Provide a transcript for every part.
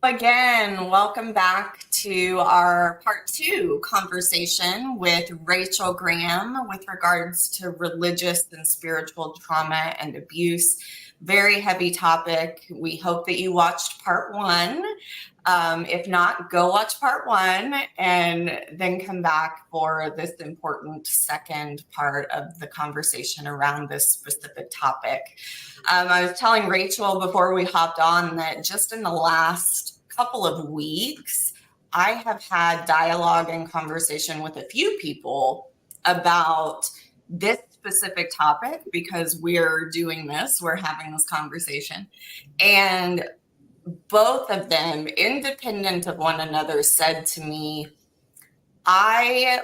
Again, welcome back to our part 2 conversation with Rachel Graham with regards to religious and spiritual trauma and abuse. Very heavy topic. We hope that you watched part 1. If not, go watch part 1 and then come back for this important second part of the conversation around this specific topic. I was telling Rachel before we hopped on that just in the last couple of weeks, I have had dialogue and conversation with a few people about this specific topic because we're doing this, we're having this conversation. And both of them, independent of one another, said to me,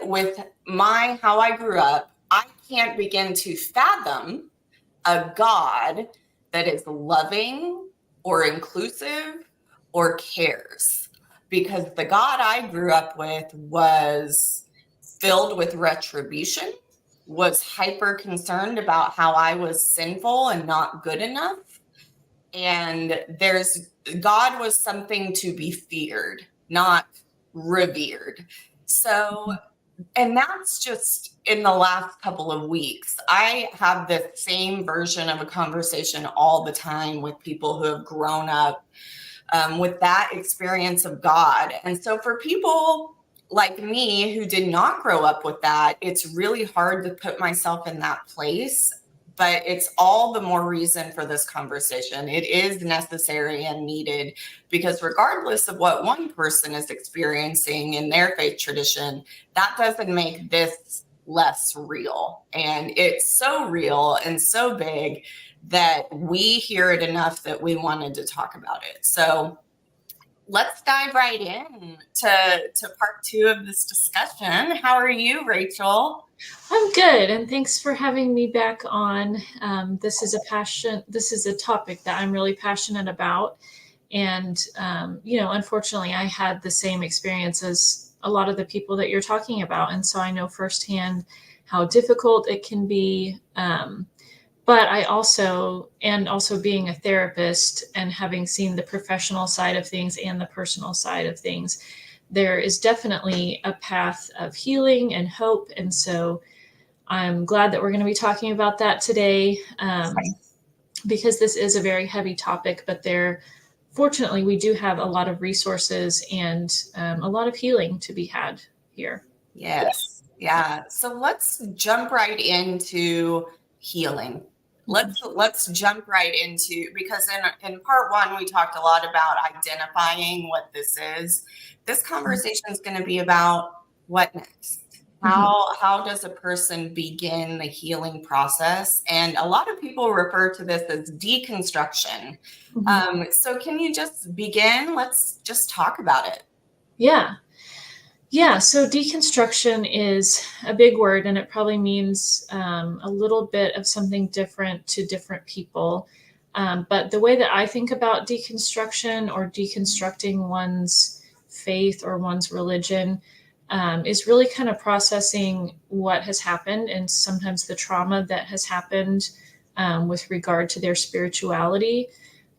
with how I grew up, I can't begin to fathom a God that is loving or inclusive or cares, because the God I grew up with was filled with retribution, was hyper concerned about how I was sinful and not good enough. And God was something to be feared, not revered. So, and that's just in the last couple of weeks. I have the same version of a conversation all the time with people who have grown up with that experience of God. And so for people like me who did not grow up with that, it's really hard to put myself in that place. But it's all the more reason for this conversation. It is necessary and needed because regardless of what one person is experiencing in their faith tradition, that doesn't make this less real. And it's so real and so big that we hear it enough that we wanted to talk about it. So let's dive right in to part 2 of this discussion. How are you, Rachel? I'm good, and thanks for having me back on. This is a topic that I'm really passionate about, and unfortunately, I had the same experience as a lot of the people that you're talking about, and so I know firsthand how difficult it can be. But I also being a therapist and having seen the professional side of things and the personal side of things, there is definitely a path of healing and hope. And so I'm glad that we're going to be talking about that today, because this is a very heavy topic, but fortunately, we do have a lot of resources and a lot of healing to be had here. Yes. Yeah. So let's jump right into healing. Let's jump right into, because in part 1, we talked a lot about identifying what this is. This conversation is going to be about what next. How does a person begin the healing process? And a lot of people refer to this as deconstruction. So can you just begin? Let's just talk about it. Yeah, so deconstruction is a big word, and it probably means a little bit of something different to different people. But the way that I think about deconstruction or deconstructing one's faith or one's religion is really kind of processing what has happened and sometimes the trauma that has happened with regard to their spirituality,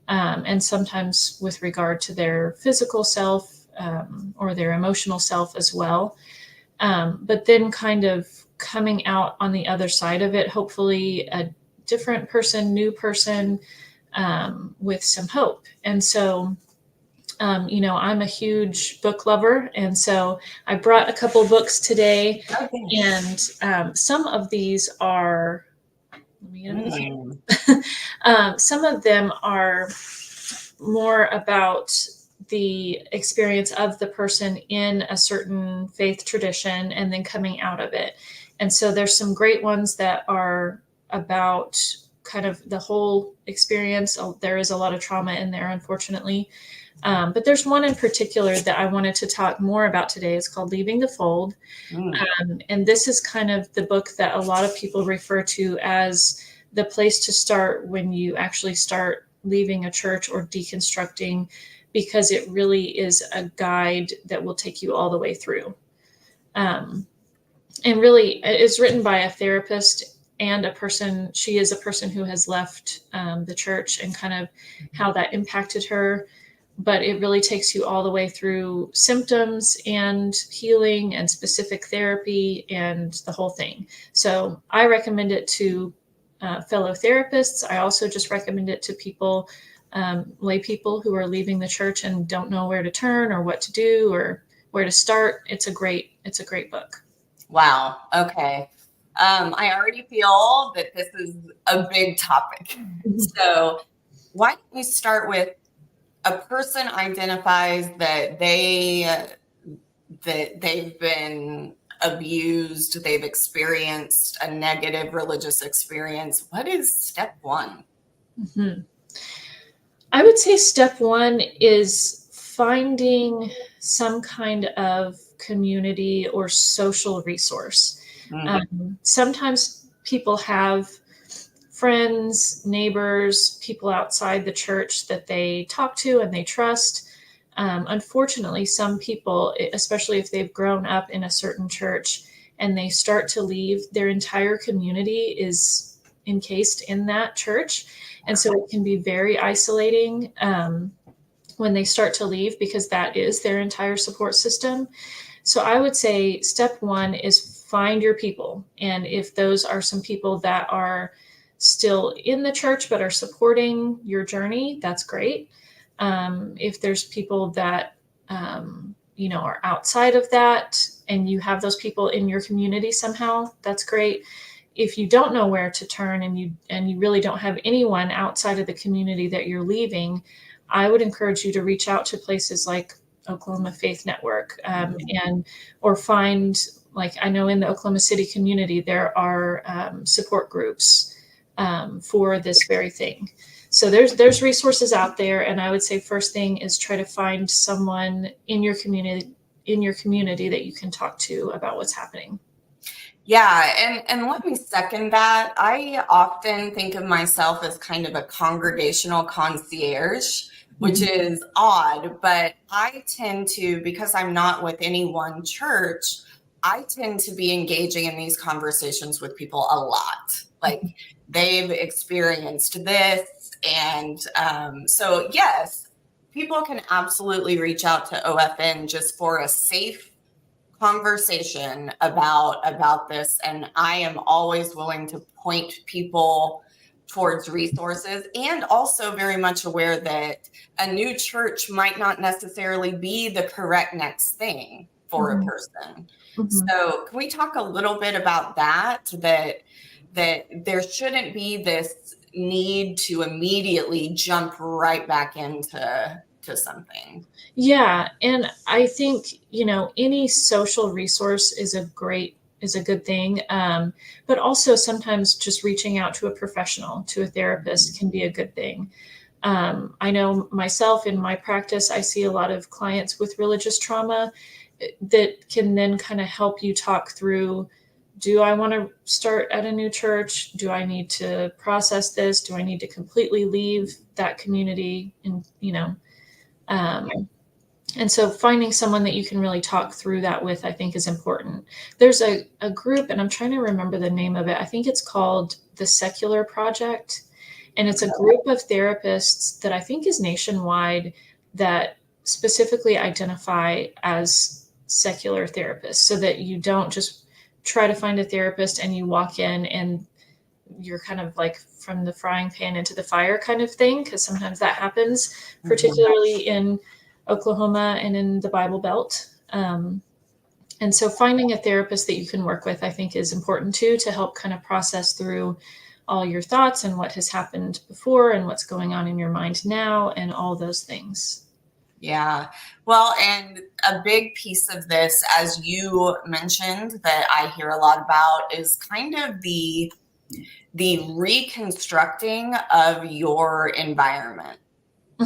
and sometimes with regard to their physical self, or their emotional self as well. But then kind of coming out on the other side of it, hopefully a different person, new person, with some hope. And so, I'm a huge book lover. And so I brought a couple books today. Okay. And some of these are, some of them are more about the experience of the person in a certain faith tradition and then coming out of it. And so there's some great ones that are about kind of the whole experience. There is a lot of trauma in there, unfortunately. But there's one in particular that I wanted to talk more about today. It's called Leaving the Fold. And this is kind of the book that a lot of people refer to as the place to start when you actually start leaving a church or deconstructing, because it really is a guide that will take you all the way through. And really, it's written by a therapist and a person. She is a person who has left the church and kind of how that impacted her. but it really takes you all the way through symptoms and healing and specific therapy and the whole thing. So I recommend it to fellow therapists. I also just recommend it to people, lay people who are leaving the church and don't know where to turn or what to do or where to start. It's a great book. Wow. Okay. I already feel that this is a big topic. So why don't we start with a person identifies that they've been abused, they've experienced a negative religious experience. What is step one? Mm-hmm. I would say step one is finding some kind of community or social resource. Sometimes people have friends, neighbors, people outside the church that they talk to and they trust. Unfortunately, some people, especially if they've grown up in a certain church and they start to leave, their entire community is encased in that church. And so it can be very isolating when they start to leave because that is their entire support system. So I would say step one is find your people. And if those are some people that are still in the church but are supporting your journey, that's great. If there's people that are outside of that and you have those people in your community somehow, that's great. If you don't know where to turn and you really don't have anyone outside of the community that you're leaving, I would encourage you to reach out to places like Oklahoma Faith Network or find, like, I know in the Oklahoma City community there are support groups for this very thing. So there's resources out there, and I would say first thing is try to find someone in your community that you can talk to about what's happening. Yeah, and let me second that. I often think of myself as kind of a congregational concierge, which is odd, but I tend to, because I'm not with any one church, I tend to be engaging in these conversations with people a lot. Like they've experienced this. And so, yes, people can absolutely reach out to OFN just for a safe conversation about this, and I am always willing to point people towards resources, and also very much aware that a new church might not necessarily be the correct next thing for a person. So can we talk a little bit about that there shouldn't be this need to immediately jump right back into something? Yeah, and I think, any social resource is a good thing. But also sometimes just reaching out to a professional, to a therapist, can be a good thing. I know myself in my practice, I see a lot of clients with religious trauma that can then kind of help you talk through, do I want to start at a new church? Do I need to process this? Do I need to completely leave that community? And so finding someone that you can really talk through that with, I think, is important. There's a group, and I'm trying to remember the name of it. I think it's called the Secular Project. And it's a group of therapists that I think is nationwide that specifically identify as secular therapists, so that you don't just try to find a therapist and you walk in and you're kind of like from the frying pan into the fire kind of thing, because sometimes that happens, particularly in Oklahoma and in the Bible Belt. And so finding a therapist that you can work with, I think, is important too, to help kind of process through all your thoughts and what has happened before and what's going on in your mind now and all those things. Yeah. Well, and a big piece of this, as you mentioned, that I hear a lot about is kind of the reconstructing of your environment.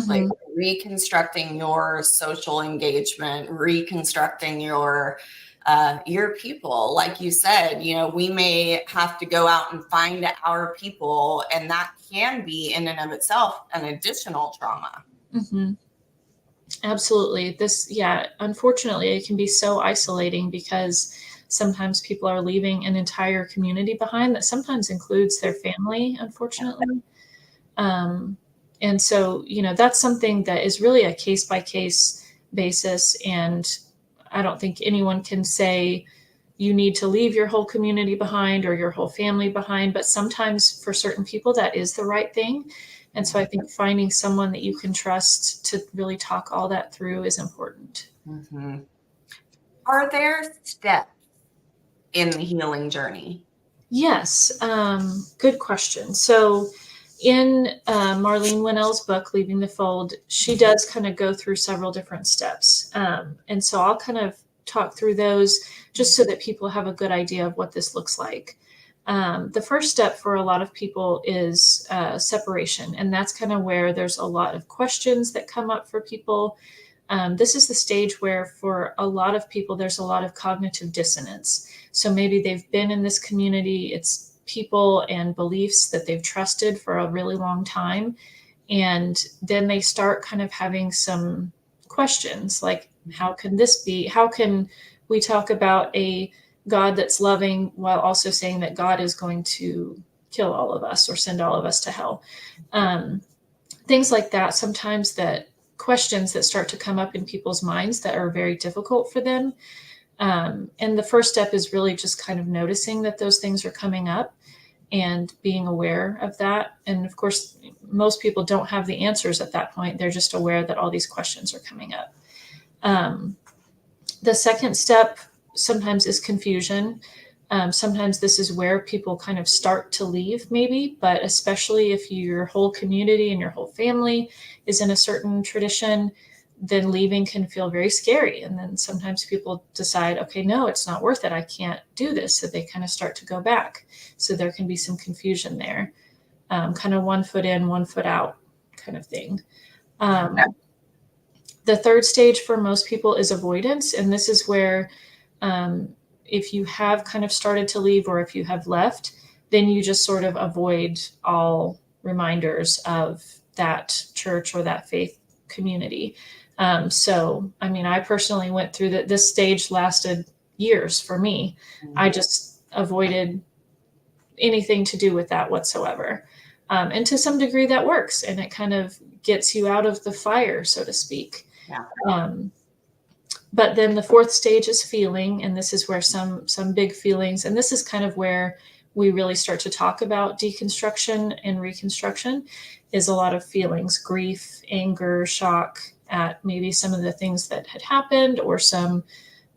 Like reconstructing your social engagement, reconstructing your people. Like you said, we may have to go out and find our people, and that can be in and of itself an additional trauma. Absolutely. Unfortunately, it can be so isolating because sometimes people are leaving an entire community behind that sometimes includes their family, unfortunately. And so, that's something that is really a case by case basis. And I don't think anyone can say you need to leave your whole community behind or your whole family behind. But sometimes for certain people, that is the right thing. And so I think finding someone that you can trust to really talk all that through is important. Mm-hmm. Are there steps in the healing journey? Yes, good question. So in Marlene Winnell's book, Leaving the Fold, she does kind of go through several different steps. And so I'll kind of talk through those just so that people have a good idea of what this looks like. The first step for a lot of people is separation. And that's kind of where there's a lot of questions that come up for people. This is the stage where for a lot of people, there's a lot of cognitive dissonance. So maybe they've been in this community, it's people and beliefs that they've trusted for a really long time. And then they start kind of having some questions like, how can this be? How can we talk about a God that's loving while also saying that God is going to kill all of us or send all of us to hell? Things like that. Sometimes that questions that start to come up in people's minds that are very difficult for them. And the first step is really just kind of noticing that those things are coming up and being aware of that. And of course, most people don't have the answers at that point. They're just aware that all these questions are coming up. The second step sometimes is confusion. Sometimes this is where people kind of start to leave, maybe, but especially if your whole community and your whole family is in a certain tradition, then leaving can feel very scary. And then sometimes people decide, okay, no, it's not worth it. I can't do this. So they kind of start to go back. So there can be some confusion there, kind of 1 foot in, 1 foot out kind of thing. The third stage for most people is avoidance. And this is where if you have kind of started to leave or if you have left, then you just sort of avoid all reminders of that church or that faith community. So, I mean, I personally went through that. This stage lasted years for me. Mm-hmm. I just avoided anything to do with that whatsoever. And to some degree that works and it kind of gets you out of the fire, so to speak. Yeah. But then the fourth stage is feeling, and this is where some big feelings, and this is kind of where we really start to talk about deconstruction and reconstruction, is a lot of feelings, grief, anger, shock at maybe some of the things that had happened or some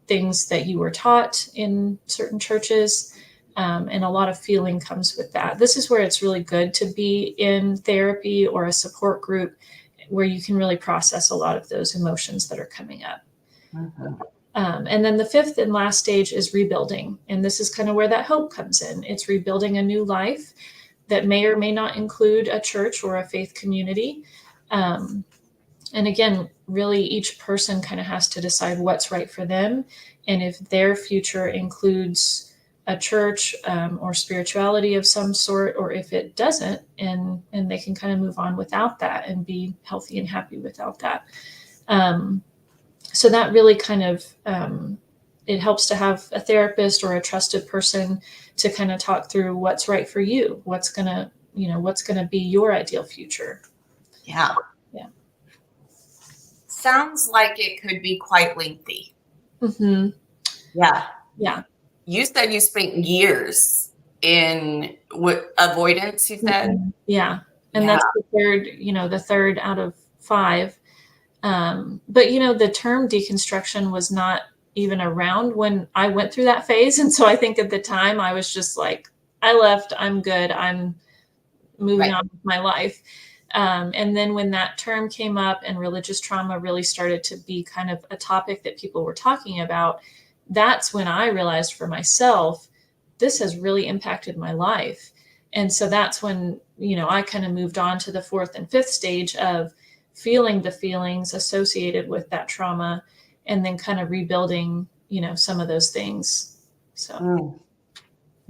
things that you were taught in certain churches. And a lot of feeling comes with that. This is where it's really good to be in therapy or a support group where you can really process a lot of those emotions that are coming up. Mm-hmm. And then the fifth and last stage is rebuilding. And this is kind of where that hope comes in. It's rebuilding a new life that may or may not include a church or a faith community. And again, really each person kind of has to decide what's right for them. And if their future includes a church or spirituality of some sort, or if it doesn't, and they can kind of move on without that and be healthy and happy without that. So that really kind of, it helps to have a therapist or a trusted person to kind of talk through what's right for you, what's going to be your ideal future. Yeah. Yeah. Sounds like it could be quite lengthy. Mm-hmm. Yeah. Yeah. You said you spent years in avoidance, you said? Mm-hmm. Yeah. And that's the third out of 5. But, the term deconstruction was not even around when I went through that phase. And so I think at the time I was just like, I left, I'm good. I'm moving on with my life. And then when that term came up and religious trauma really started to be kind of a topic that people were talking about, that's when I realized for myself, this has really impacted my life. And so that's when, I kind of moved on to the 4th and 5th stage of feeling the feelings associated with that trauma and then kind of rebuilding, some of those things. So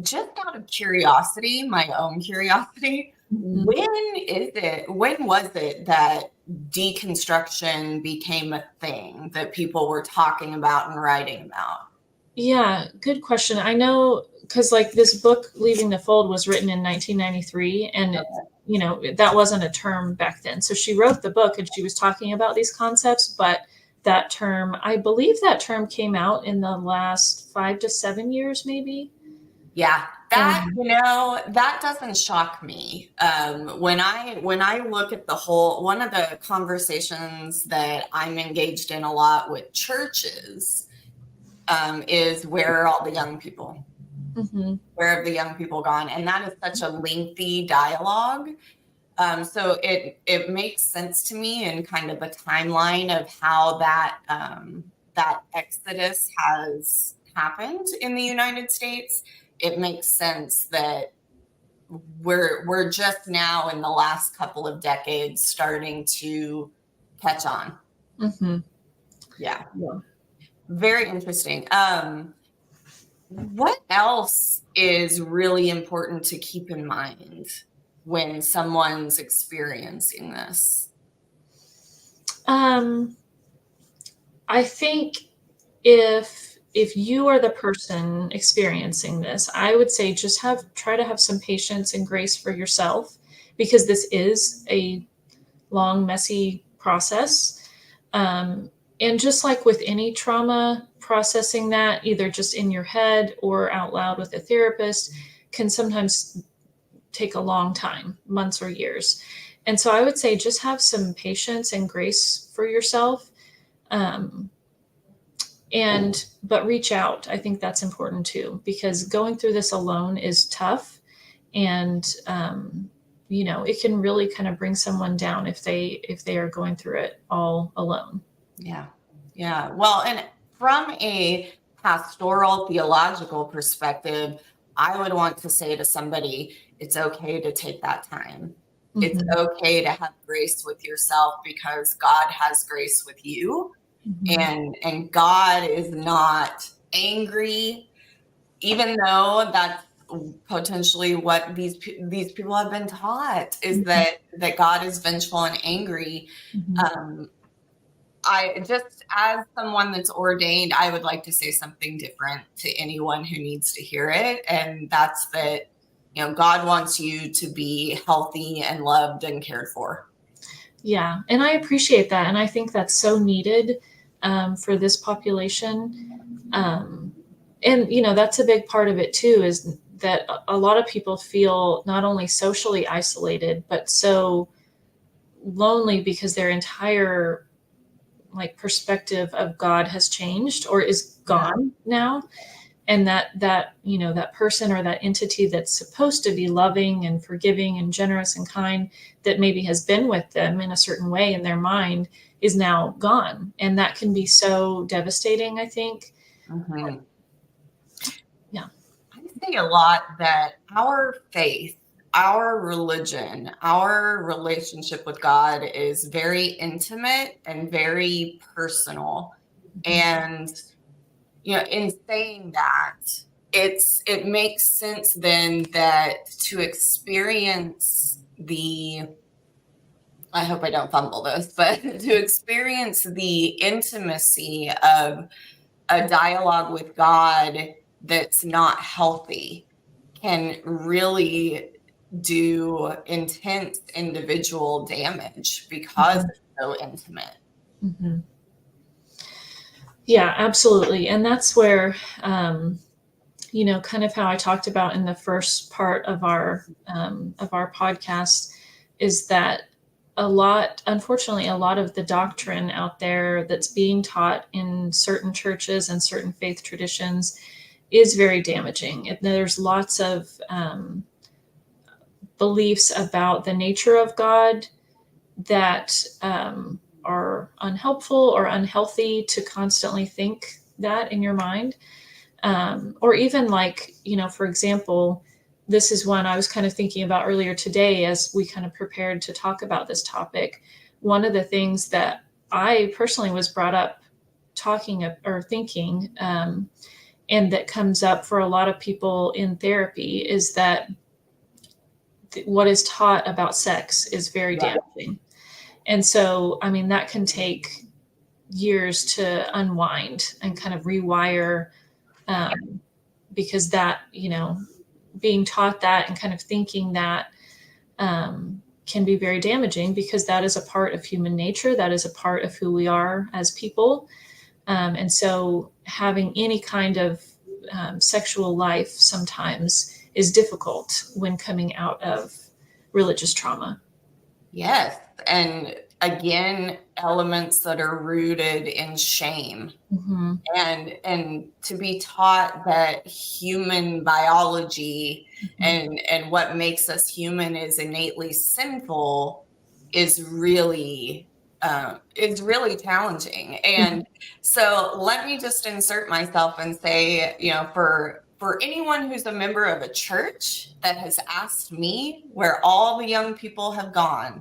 just out of curiosity, my own curiosity, mm-hmm. when was it that deconstruction became a thing that people were talking about and writing about? Yeah, good question. I know because like this book, Leaving the Fold, was written in 1993, and that wasn't a term back then. So she wrote the book and she was talking about these concepts, but that term, I believe that term came out in the last 5 to 7 years, maybe. Yeah, that doesn't shock me. When I look at one of the conversations that I'm engaged in a lot with churches is where are all the young people? Mm-hmm. Where have the young people gone? And that is such a lengthy dialogue. So it makes sense to me in kind of a timeline of how that exodus has happened in the United States. It makes sense that we're just now in the last couple of decades starting to catch on. Mm-hmm. Yeah. Yeah. Very interesting. What else is really important to keep in mind when someone's experiencing this? I think if you are the person experiencing this, I would say just try to have some patience and grace for yourself, because this is a long, messy process. And just like with any trauma, processing that either just in your head or out loud with a therapist can sometimes take a long time, months or years. And so I would say just have some patience and grace for yourself. Um, but reach out. I think that's important too, because going through this alone is tough. And, it can really kind of bring someone down if they are going through it all alone. Yeah. Yeah. Well, and from a pastoral theological perspective, I would want to say to somebody, it's okay to take that time. It's Mm-hmm. okay to have grace with yourself because God has grace with you. Mm-hmm. And God is not angry, even though that's potentially what these people have been taught, is that God is vengeful and angry. Mm-hmm. I just, as someone that's ordained, I would like to say something different to anyone who needs to hear it. And that's that, God wants you to be healthy and loved and cared for. Yeah, and I appreciate that, and I think that's so needed for this population. And that's a big part of it too, is that a lot of people feel not only socially isolated but so lonely because their entire perspective of God has changed or is gone now. And that person or that entity that's supposed to be loving and forgiving and generous and kind, that maybe has been with them in a certain way in their mind, is now gone. And that can be so devastating, I think. Mm-hmm. Yeah. I say a lot that our faith, our religion, our relationship with God is very intimate and very personal. And, in saying that, it makes sense then that to experience I hope I don't fumble this, but to experience the intimacy of a dialogue with God that's not healthy can really do intense individual damage because it's so intimate. Mm-hmm. Yeah, absolutely. And that's where, kind of how I talked about in the first part of our podcast, is that unfortunately, a lot of the doctrine out there that's being taught in certain churches and certain faith traditions is very damaging. And there's lots of beliefs about the nature of God that are unhelpful or unhealthy to constantly think that in your mind. Or even for example, this is one I was kind of thinking about earlier today as we kind of prepared to talk about this topic. One of the things that I personally was brought up talking or thinking, and that comes up for a lot of people in therapy, is that what is taught about sex is very damaging. And so, I mean, that can take years to unwind and kind of rewire because that, being taught that and kind of thinking that can be very damaging, because that is a part of human nature. That is a part of who we are as people. And so having any kind of sexual life sometimes is difficult when coming out of religious trauma. Yes. And again, elements that are rooted in shame. Mm-hmm. And to be taught that human biology and what makes us human is innately sinful is really challenging. And so let me just insert myself and say, for anyone who's a member of a church that has asked me where all the young people have gone,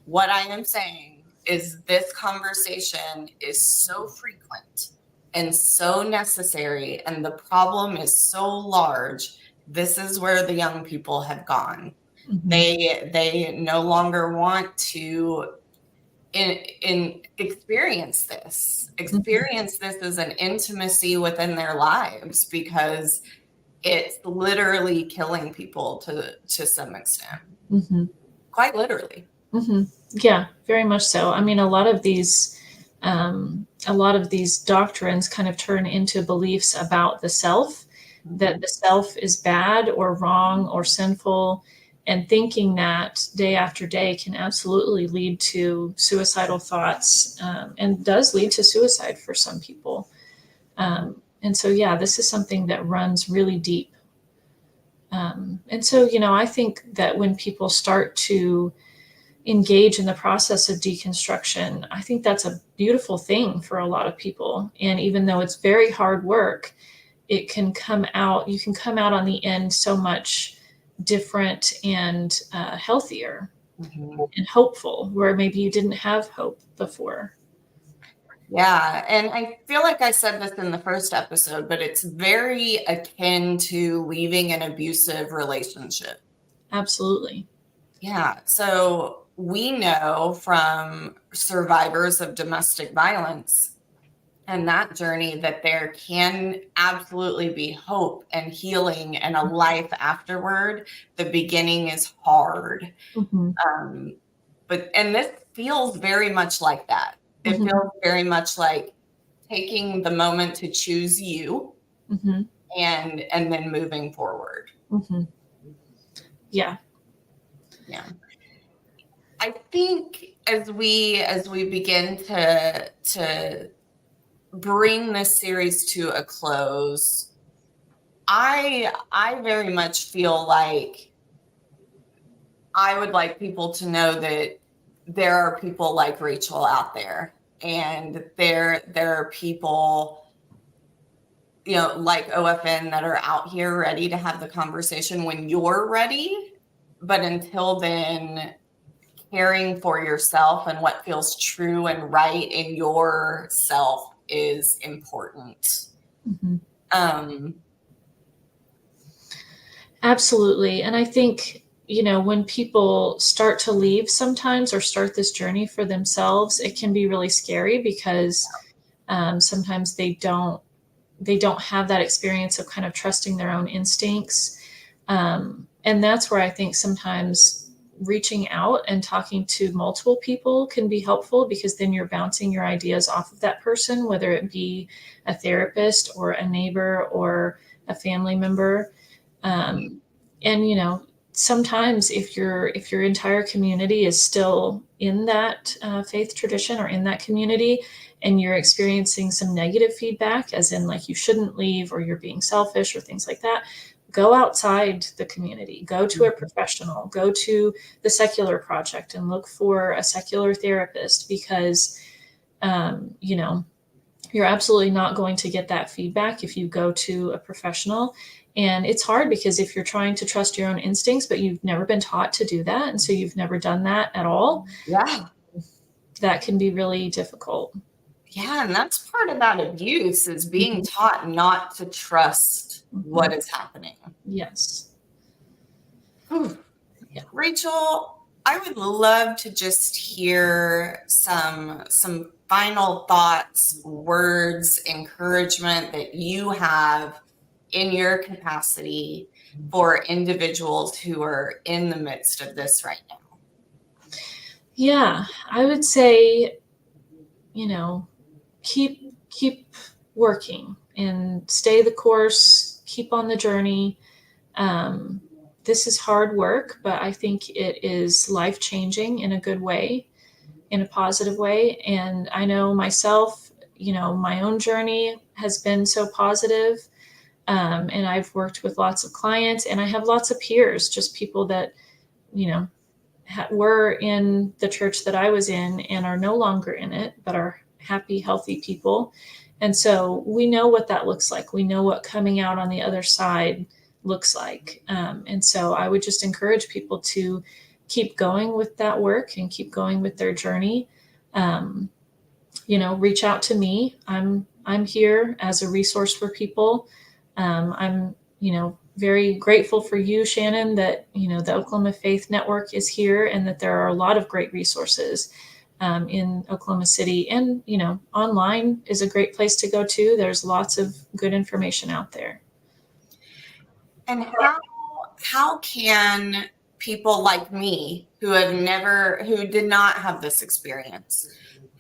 what I am saying is this conversation is so frequent and so necessary, and the problem is so large. This is where the young people have gone. Mm-hmm. They no longer want to experience this as an intimacy within their lives, because it's literally killing people to some extent. Mm-hmm. Quite literally. Mm-hmm. Yeah, very much so. I mean, a lot of these doctrines kind of turn into beliefs about the self, that the self is bad or wrong or sinful, and thinking that day after day can absolutely lead to suicidal thoughts, and does lead to suicide for some people. And so, yeah, this is something that runs really deep. And so, I think that when people start to engage in the process of deconstruction, I think that's a beautiful thing for a lot of people. And even though it's very hard work, you can come out on the end so much different and healthier and hopeful, where maybe you didn't have hope before. Yeah, and I feel like I said this in the first episode, but it's very akin to leaving an abusive relationship. Absolutely. Yeah, so we know from survivors of domestic violence and that journey that there can absolutely be hope and healing and a life afterward. The beginning is hard. Mm-hmm. And this feels very much like that. It Mm-hmm. feels very much like taking the moment to choose you, Mm-hmm. and then moving forward. Mm-hmm. Yeah. Yeah. I think as we begin to bring this series to a close, I very much feel like I would like people to know that there are people like Rachel out there, and there are people, like OFN, that are out here ready to have the conversation when you're ready. But until then, caring for yourself and what feels true and right in yourself is important. Mm-hmm. Absolutely. And I think, when people start to leave sometimes, or start this journey for themselves, it can be really scary, because sometimes they don't have that experience of kind of trusting their own instincts. And that's where I think sometimes reaching out and talking to multiple people can be helpful, because then you're bouncing your ideas off of that person, whether it be a therapist or a neighbor or a family member. And sometimes if your entire community is still in that faith tradition or in that community, and you're experiencing some negative feedback, as in like you shouldn't leave, or you're being selfish, or things like that, go outside the community, go to a professional, go to the Secular Project and look for a secular therapist, because you're absolutely not going to get that feedback if you go to a professional. And it's hard, because if you're trying to trust your own instincts, but you've never been taught to do that, and so you've never done that at all, that can be really difficult. Yeah, and that's part of that abuse, is being taught not to trust what is happening. Yes. Yeah. Rachel, I would love to just hear some final thoughts, words, encouragement that you have in your capacity for individuals who are in the midst of this right now? Yeah, I would say, keep working and stay the course, keep on the journey. This is hard work, but I think it is life-changing in a good way, in a positive way. And I know myself, my own journey has been so positive. And I've worked with lots of clients, and I have lots of peers, just people that, were in the church that I was in and are no longer in it, but are happy, healthy people. And so we know what that looks like. We know what coming out on the other side looks like. And so I would just encourage people to keep going with that work and keep going with their journey. Reach out to me. I'm here as a resource for people. I'm, very grateful for you, Shannon, that, the Oklahoma Faith Network is here and that there are a lot of great resources in Oklahoma City. And, online is a great place to go too. There's lots of good information out there. And how can people like me who did not have this experience,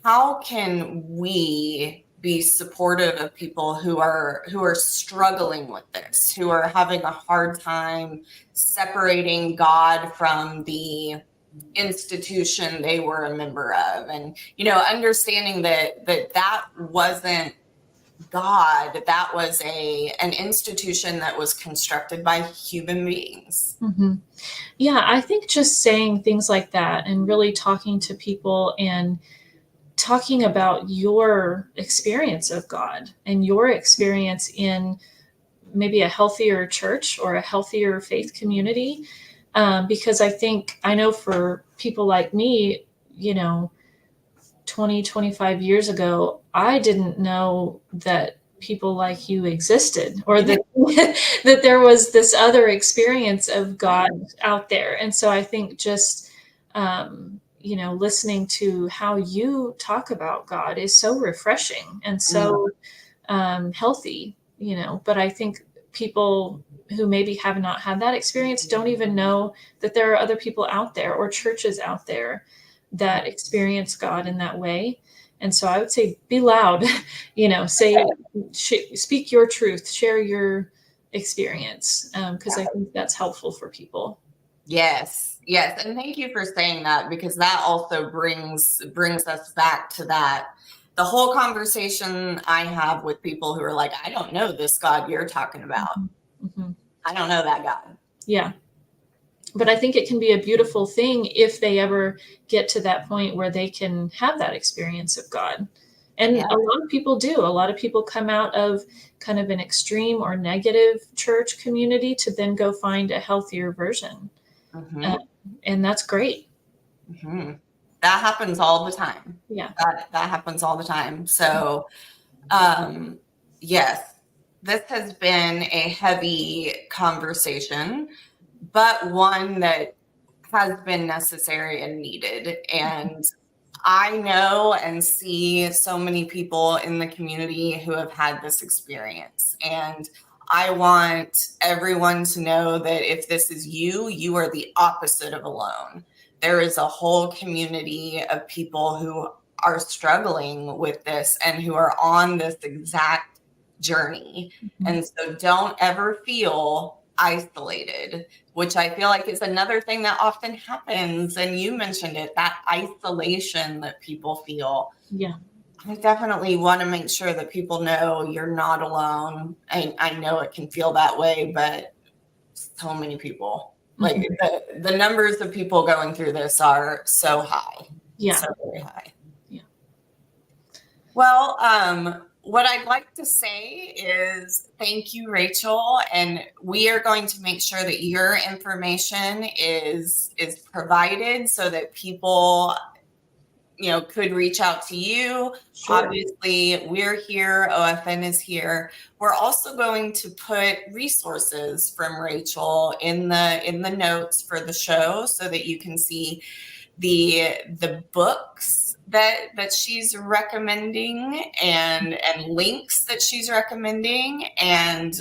how can we be supportive of people who are struggling with this, who are having a hard time separating God from the institution they were a member of, and understanding that wasn't God, that was an institution that was constructed by human beings. Mm-hmm. Yeah, I think just saying things like that and really talking to people and talking about your experience of God and your experience in maybe a healthier church or a healthier faith community. Because I know for people like me, 20, 25 years ago, I didn't know that people like you existed, or that that there was this other experience of God out there. And so I think just listening to how you talk about God is so refreshing and so healthy. But I think people who maybe have not had that experience don't even know that there are other people out there or churches out there that experience God in that way. And so I would say, be loud, speak your truth, share your experience, because I think that's helpful for people. Yes. And thank you for saying that, because that also brings us back to that. The whole conversation I have with people who are like, I don't know this God you're talking about. Mm-hmm. I don't know that God. Yeah. But I think it can be a beautiful thing if they ever get to that point where they can have that experience of God. And a lot of people do. A lot of people come out of kind of an extreme or negative church community to then go find a healthier version. Mm-hmm. And that's great. Mm-hmm. That happens all the time. Yeah. That happens all the time. So, yes, this has been a heavy conversation, but one that has been necessary and needed. And I know and see so many people in the community who have had this experience. And I want everyone to know that if this is you, you are the opposite of alone. There is a whole community of people who are struggling with this and who are on this exact journey. Mm-hmm. And so don't ever feel isolated, which I feel like is another thing that often happens. And you mentioned it, that isolation that people feel. Yeah. I definitely want to make sure that people know you're not alone. I know it can feel that way, but so many people, like the numbers of people going through this are so high. Yeah. So very high. Yeah. Well, what I'd like to say is thank you, Rachel, and we are going to make sure that your information is provided so that people, could reach out to you. Sure. Obviously, we're here. OFN is here. We're also going to put resources from Rachel in the notes for the show so that you can see the books that she's recommending and links that she's recommending. And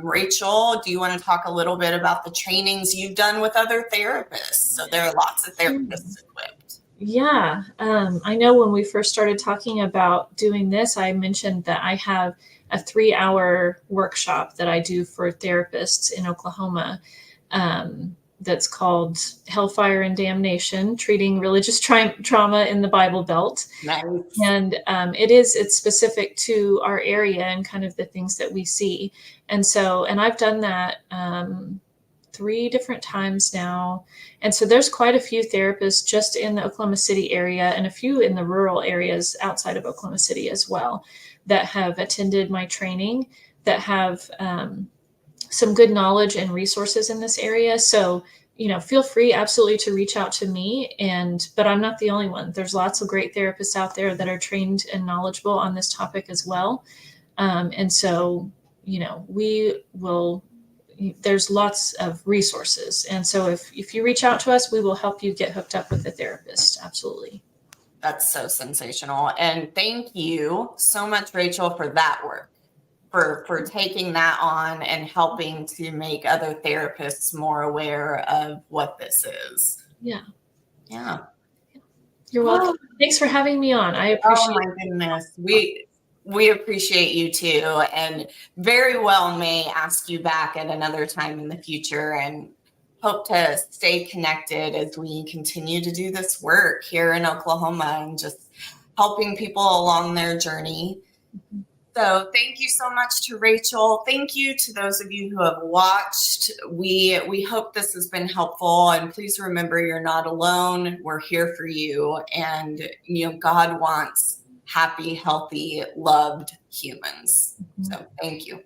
Rachel, do you want to talk a little bit about the trainings you've done with other therapists? So there are lots of therapists equipped. Yeah. I know when we first started talking about doing this, I mentioned that I have a 3-hour workshop that I do for therapists in Oklahoma. That's called Hellfire and Damnation, Treating Religious Trauma in the Bible Belt. Nice. And it's specific to our area and kind of the things that we see. And I've done that 3 different times now. And so there's quite a few therapists just in the Oklahoma City area and a few in the rural areas outside of Oklahoma City as well that have attended my training, that have some good knowledge and resources in this area. So, feel free absolutely to reach out to me. But I'm not the only one. There's lots of great therapists out there that are trained and knowledgeable on this topic as well. There's lots of resources. And so if you reach out to us, we will help you get hooked up with a therapist. Absolutely. That's so sensational. And thank you so much, Rachel, for that work. For taking that on and helping to make other therapists more aware of what this is. Yeah. Yeah. You're welcome. Thanks for having me on. I appreciate it. Oh my goodness. We appreciate you too, and very well may ask you back at another time in the future, and hope to stay connected as we continue to do this work here in Oklahoma and just helping people along their journey. Mm-hmm. So thank you so much to Rachel. Thank you to those of you who have watched. We hope this has been helpful, and please remember you're not alone. We're here for you, and God wants happy, healthy, loved humans. So thank you.